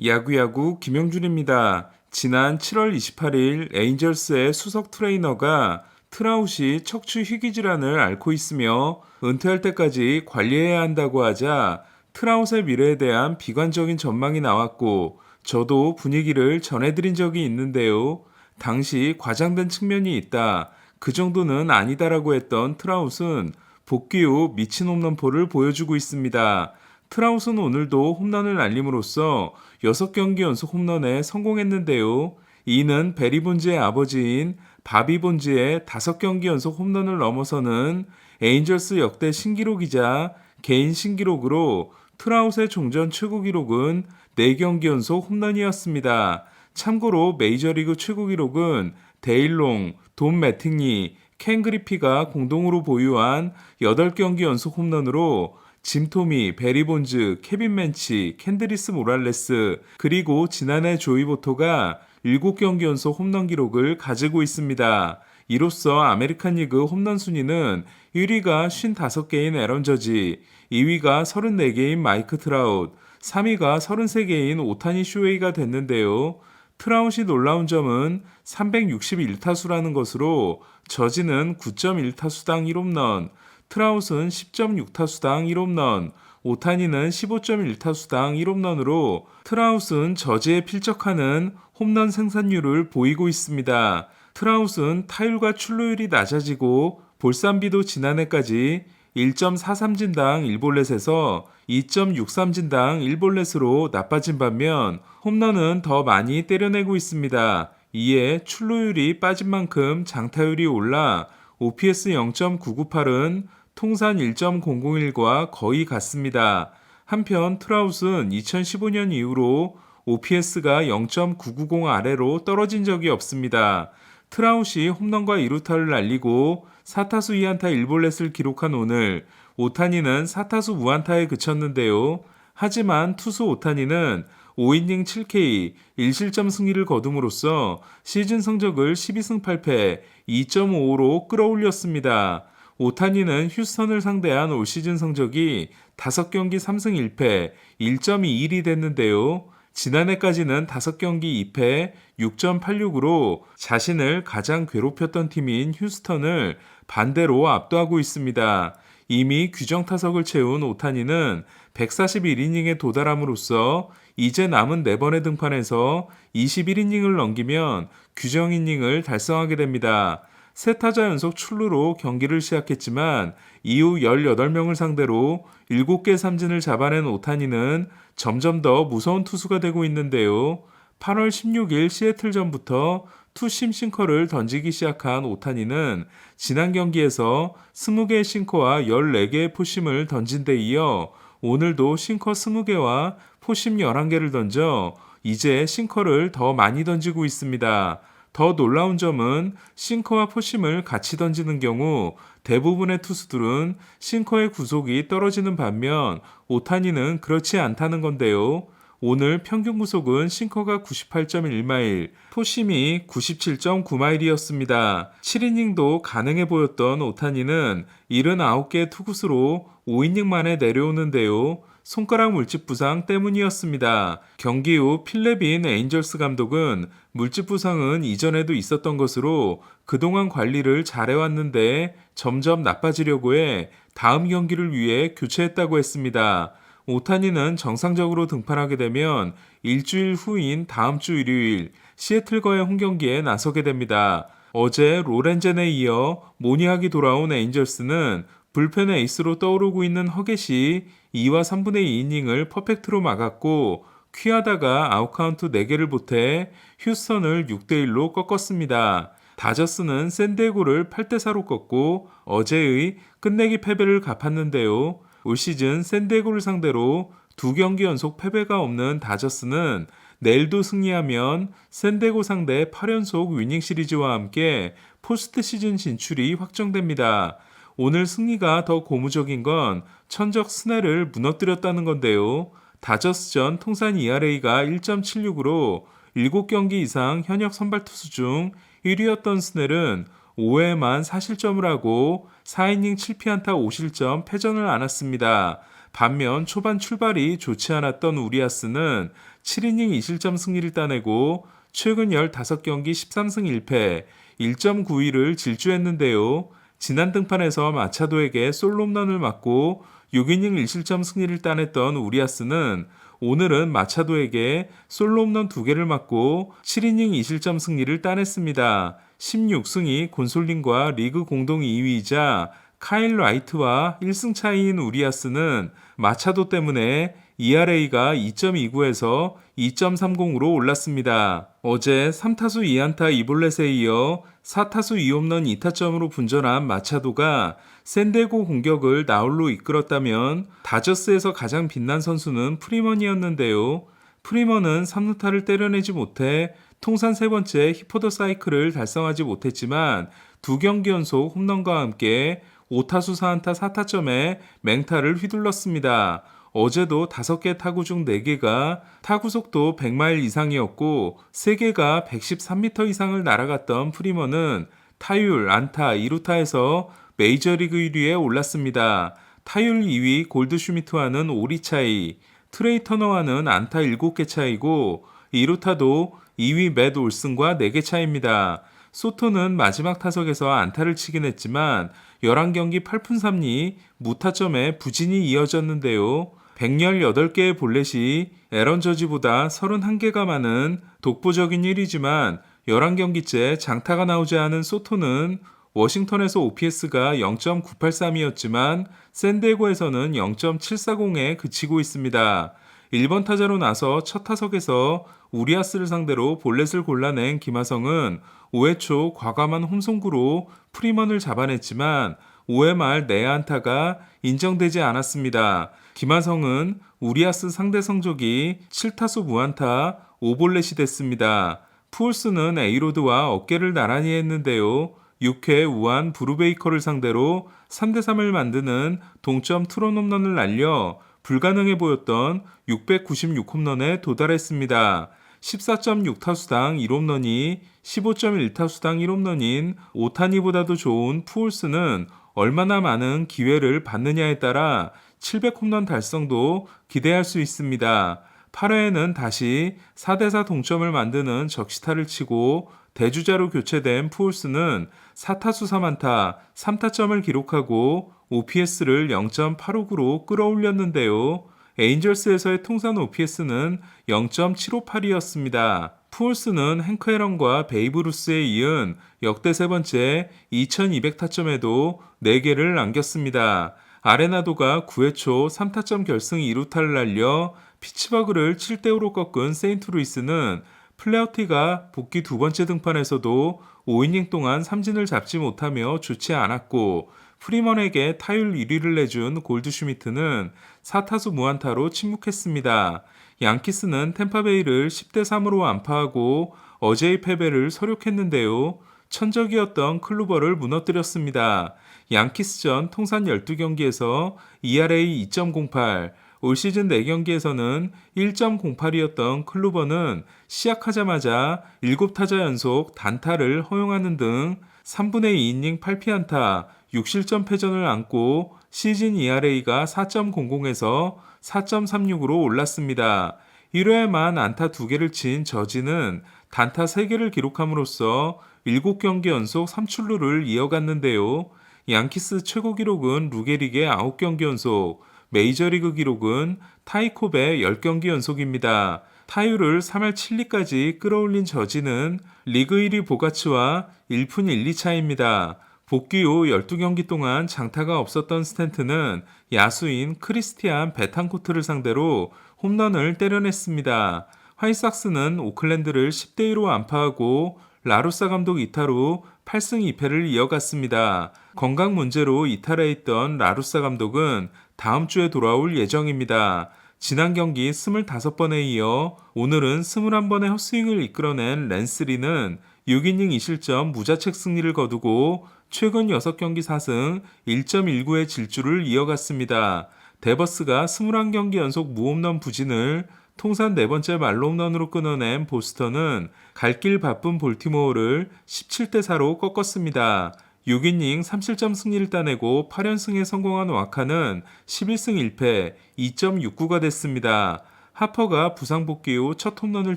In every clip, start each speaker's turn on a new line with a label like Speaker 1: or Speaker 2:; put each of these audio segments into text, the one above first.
Speaker 1: 야구야구 김영준입니다. 지난 7월 28일 에인절스의 수석 트레이너가 트라웃이 척추 희귀 질환을 앓고 있으며 은퇴할 때까지 관리해야 한다고 하자 트라웃의 미래에 대한 비관적인 전망이 나왔고 저도 분위기를 전해드린 적이 있는데요. 당시 과장된 측면이 있다. 그 정도는 아니다라고 했던 트라웃은 복귀 후 미친 홈런포를 보여주고 있습니다. 트라웃은 오늘도 홈런을 날림으로써 6경기 연속 홈런에 성공했는데요. 이는 베리 본즈의 아버지인 바비 본즈의 5경기 연속 홈런을 넘어서는 에인절스 역대 신기록이자 개인 신기록으로 트라웃의 종전 최고 기록은 4경기 연속 홈런이었습니다. 참고로 메이저리그 최고 기록은 데일롱, 돈 매팅리, 켄 그리피가 공동으로 보유한 8경기 연속 홈런으로 짐 토미, 베리 본즈, 케빈 맨치, 캔드리스 모랄레스, 그리고 지난해 조이 보토가 7경기 연속 홈런 기록을 가지고 있습니다. 이로써 아메리칸 리그 홈런 순위는 1위가 55개인 에런 저지, 2위가 34개인 마이크 트라웃, 3위가 33개인 오타니 쇼헤이가 됐는데요. 트라웃이 놀라운 점은 361타수라는 것으로 저지는 9.1타수당 1홈런, 트라웃은 10.6타수당 1홈런, 오타니는 15.1타수당 1홈런으로 트라웃은 저지에 필적하는 홈런 생산율을 보이고 있습니다. 트라웃은 타율과 출루율이 낮아지고 볼쌈비도 지난해까지 1.43진당 1볼넷에서 2.63진당 1볼넷으로 나빠진 반면 홈런은 더 많이 때려내고 있습니다. 이에 출루율이 빠진 만큼 장타율이 올라 OPS 0.998은 통산 1.001과 거의 같습니다. 한편 트라웃은 2015년 이후로 OPS가 0.990 아래로 떨어진 적이 없습니다. 트라웃이 홈런과 2루타를 날리고 4타수 2안타 1볼넷을 기록한 오늘 오타니는 4타수 무안타에 그쳤는데요. 하지만 투수 오타니는 5이닝 7K 1실점 승리를 거둠으로써 시즌 성적을 12승 8패 2.55로 끌어올렸습니다. 오타니는 휴스턴을 상대한 올 시즌 성적이 5경기 3승 1패 1.21이 됐는데요. 지난해까지는 5경기 2패 6.86으로 자신을 가장 괴롭혔던 팀인 휴스턴을 반대로 압도하고 있습니다. 이미 규정 타석을 채운 오타니는 141이닝에 도달함으로써 이제 남은 4번의 등판에서 21이닝을 넘기면 규정 이닝을 달성하게 됩니다. 세 타자 연속 출루로 경기를 시작했지만 이후 18명을 상대로 7개 삼진을 잡아낸 오타니는 점점 더 무서운 투수가 되고 있는데요. 8월 16일 시애틀전부터 투심 싱커를 던지기 시작한 오타니는 지난 경기에서 20개의 싱커와 14개의 포심을 던진 데 이어 오늘도 싱커 20개와 포심 11개를 던져 이제 싱커를 더 많이 던지고 있습니다. 더 놀라운 점은 싱커와 포심을 같이 던지는 경우 대부분의 투수들은 싱커의 구속이 떨어지는 반면 오타니는 그렇지 않다는 건데요. 오늘 평균 구속은 싱커가 98.1마일, 포심이 97.9마일이었습니다. 7이닝도 가능해 보였던 오타니는 79개의 투구수로 5이닝 만에 내려오는데요. 손가락 물집 부상 때문이었습니다. 경기 후 필레빈 에인절스 감독은 물집 부상은 이전에도 있었던 것으로 그동안 관리를 잘해왔는데 점점 나빠지려고 해 다음 경기를 위해 교체했다고 했습니다. 오타니는 정상적으로 등판하게 되면 일주일 후인 다음 주 일요일 시애틀과의 홈경기에 나서게 됩니다. 어제 로렌젠에 이어 모니악이 돌아온 에인절스는 불펜 에이스로 떠오르고 있는 허겟이 2와 3분의 2이닝을 퍼펙트로 막았고 퀴하다가 아웃카운트 4개를 보태 휴스턴을 6대1로 꺾었습니다. 다저스는 샌디에고를 8대4로 꺾고 어제의 끝내기 패배를 갚았는데요. 올 시즌 샌디에고를 상대로 2경기 연속 패배가 없는 다저스는 내일도 승리하면 샌디에고 상대 8연속 위닝 시리즈와 함께 포스트 시즌 진출이 확정됩니다. 오늘 승리가 더 고무적인 건 천적 스넬을 무너뜨렸다는 건데요. 다저스전 통산 ERA가 1.76으로 7경기 이상 현역 선발 투수 중 1위였던 스넬은 5회에만 4실점을 하고 4이닝 7피안타 5실점 패전을 안았습니다. 반면 초반 출발이 좋지 않았던 우리아스는 7이닝 2실점 승리를 따내고 최근 15경기 13승 1패, 1.92를 질주했는데요. 지난 등판에서 마차도에게 솔로 홈런을 맞고 6이닝 1실점 승리를 따냈던 우리아스는 오늘은 마차도에게 솔로 홈런 2개를 맞고 7이닝 2실점 승리를 따냈습니다. 16승이 곤솔린과 리그 공동 2위이자 카일 라이트와 1승 차이인 우리아스는 마차도 때문에 ERA가 2.29에서 2.30으로 올랐습니다. 어제 3타수 2안타 2볼넷에 이어 4타수 2홈런 2타점으로 분전한 마차도가 샌디에고 공격을 나홀로 이끌었다면 다저스에서 가장 빛난 선수는 프리먼이었는데요. 프리먼은 3루타를 때려내지 못해 통산 세 번째 히포더 사이클을 달성하지 못했지만 2경기 연속 홈런과 함께 5타수 4안타 4타점에 맹타를 휘둘렀습니다. 어제도 5개 타구 중 4개가 타구 속도 100마일 이상이었고 3개가 113m 이상을 날아갔던 프리먼은 타율, 안타, 2루타에서 메이저리그 1위에 올랐습니다. 타율 2위 골드슈미트와는 5리 차이, 트레이 터너와는 안타 7개 차이고 2루타도 2위 맷 올슨과 4개 차이입니다. 소토는 마지막 타석에서 안타를 치긴 했지만 11경기 8푼 3리 무타점에 부진이 이어졌는데요. 118개의 볼넷이 에런 저지보다 31개가 많은 독보적인 1위지만 11경기째 장타가 나오지 않은 소토는 워싱턴에서 OPS가 0.983이었지만 샌디에고에서는 0.740에 그치고 있습니다. 1번 타자로 나서 첫 타석에서 우리아스를 상대로 볼넷을 골라낸 김하성은 5회 초 과감한 홈송구로 프리먼을 잡아냈지만 5회 말 내야안타가 인정되지 않았습니다. 김하성은 우리아스 상대 성적이 7타수 무안타 5볼넷이 됐습니다. 푸올스는 에이로드와 어깨를 나란히 했는데요. 6회 우한 브루베이커를 상대로 3대3을 만드는 동점 투런 홈런을 날려 불가능해 보였던 696홈런에 도달했습니다. 14.6타수당 1홈런이 15.1타수당 1홈런인 오타니보다도 좋은 푸올스는 얼마나 많은 기회를 받느냐에 따라 700홈런 달성도 기대할 수 있습니다. 8회에는 다시 4대4 동점을 만드는 적시타를 치고 대주자로 교체된 푸올스는 4타수 3안타 3타점을 기록하고 OPS를 0.859로 끌어올렸는데요. 에인절스에서의 통산 OPS는 0.758이었습니다. 푸올스는 행크 앨런과 베이브 루스에 이은 역대 세 번째 2200타점에도 4개를 남겼습니다. 아레나도가 9회 초 3타점 결승 2루타를 날려 피츠버그를 7대5로 꺾은 세인트루이스는 플레어티가 복귀 두 번째 등판에서도 5이닝 동안 삼진을 잡지 못하며 좋지 않았고 프리먼에게 타율 1위를 내준 골드슈미트는 4타수 무안타로 침묵했습니다. 양키스는 템파베이를 10대3으로 안파하고 어제의 패배를 서력했는데요. 천적이었던 클루버를 무너뜨렸습니다. 양키스전 통산 12경기에서 ERA 2.08, 올 시즌 4경기에서는 1.08이었던 클루버는 시작하자마자 7타자 연속 단타를 허용하는 등 3분의 2이닝 8피안타, 6실점 패전을 안고 시즌 ERA가 4.00에서 4.36으로 올랐습니다. 1회에만 안타 2개를 친 저지는 단타 3개를 기록함으로써 7경기 연속 3출루를 이어갔는데요. 양키스 최고 기록은 루게릭의 9경기 연속, 메이저리그 기록은 타이콥의 10경기 연속입니다. 타율을 3할 7리까지 끌어올린 저지는 리그 1위 보가츠와 1푼 1리 차이입니다. 복귀 후 12경기 동안 장타가 없었던 스탠트는 야수인 크리스티안 베탄코트를 상대로 홈런을 때려냈습니다. 화이삭스는 오클랜드를 10대2로 안파하고 라루사 감독 이탈 후 8승 2패를 이어갔습니다. 건강 문제로 이탈해 있던 라루사 감독은 다음 주에 돌아올 예정입니다. 지난 경기 25번에 이어 오늘은 21번의 헛스윙을 이끌어낸 랜스리는 6이닝 2실점 무자책 승리를 거두고 최근 6경기 4승 1.19의 질주를 이어갔습니다. 데버스가 21경기 연속 무홈런 부진을 통산 4번째 말홈런으로 끊어낸 보스턴은 갈 길 바쁜 볼티모어를 17대4로 꺾었습니다. 6이닝 3실점 승리를 따내고 8연승에 성공한 와카는 11승 1패 2.69가 됐습니다. 하퍼가 부상 복귀 후 첫 홈런을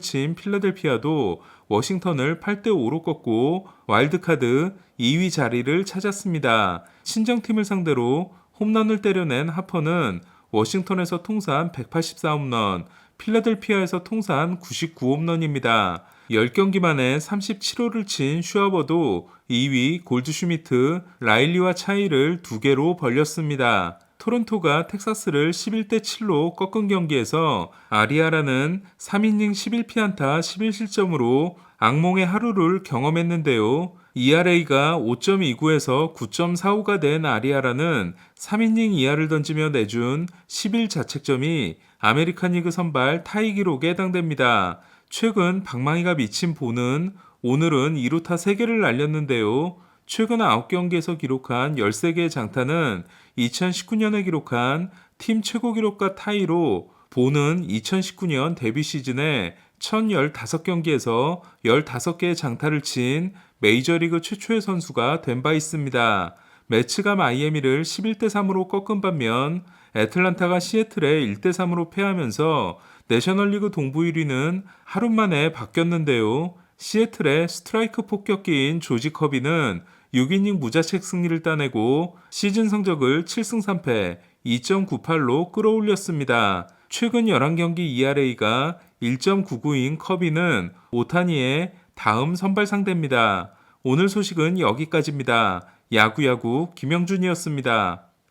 Speaker 1: 친 필라델피아도 워싱턴을 8대5로 꺾고 와일드카드 2위 자리를 찾았습니다. 친정팀을 상대로 홈런을 때려낸 하퍼는 워싱턴에서 통산 184홈런, 필라델피아에서 통산 99홈런입니다. 10경기 만에 37호를 친 슈아버도 2위 골드슈미트, 라일리와 차이를 2개로 벌렸습니다. 토론토가 텍사스를 11대7로 꺾은 경기에서 아리아라는 3이닝 11피안타 11실점으로 악몽의 하루를 경험했는데요. ERA가 5.29에서 9.45가 된 아리아라는 3이닝 이하를 던지며 내준 11자책점이 아메리칸 리그 선발 타이 기록에 해당됩니다. 최근 방망이가 미친 보는 오늘은 2루타 3개를 날렸는데요. 최근 9경기에서 기록한 13개의 장타는 2019년에 기록한 팀 최고 기록과 타이로 보는 2019년 데뷔 시즌에 1015경기에서 15개의 장타를 친 메이저리그 최초의 선수가 된 바 있습니다. 매츠가 마이애미를 11대3으로 꺾은 반면 애틀란타가 시애틀에 1대3으로 패하면서 내셔널리그 동부 1위는 하루 만에 바뀌었는데요. 시애틀의 스트라이크 폭격기인 조지 커비는 6이닝 무자책 승리를 따내고 시즌 성적을 7승 3패 2.98로 끌어올렸습니다. 최근 11경기 ERA가 1.99인 커비는 오타니의 다음 선발 상대입니다. 오늘 소식은 여기까지입니다. 야구야구 김영준이었습니다.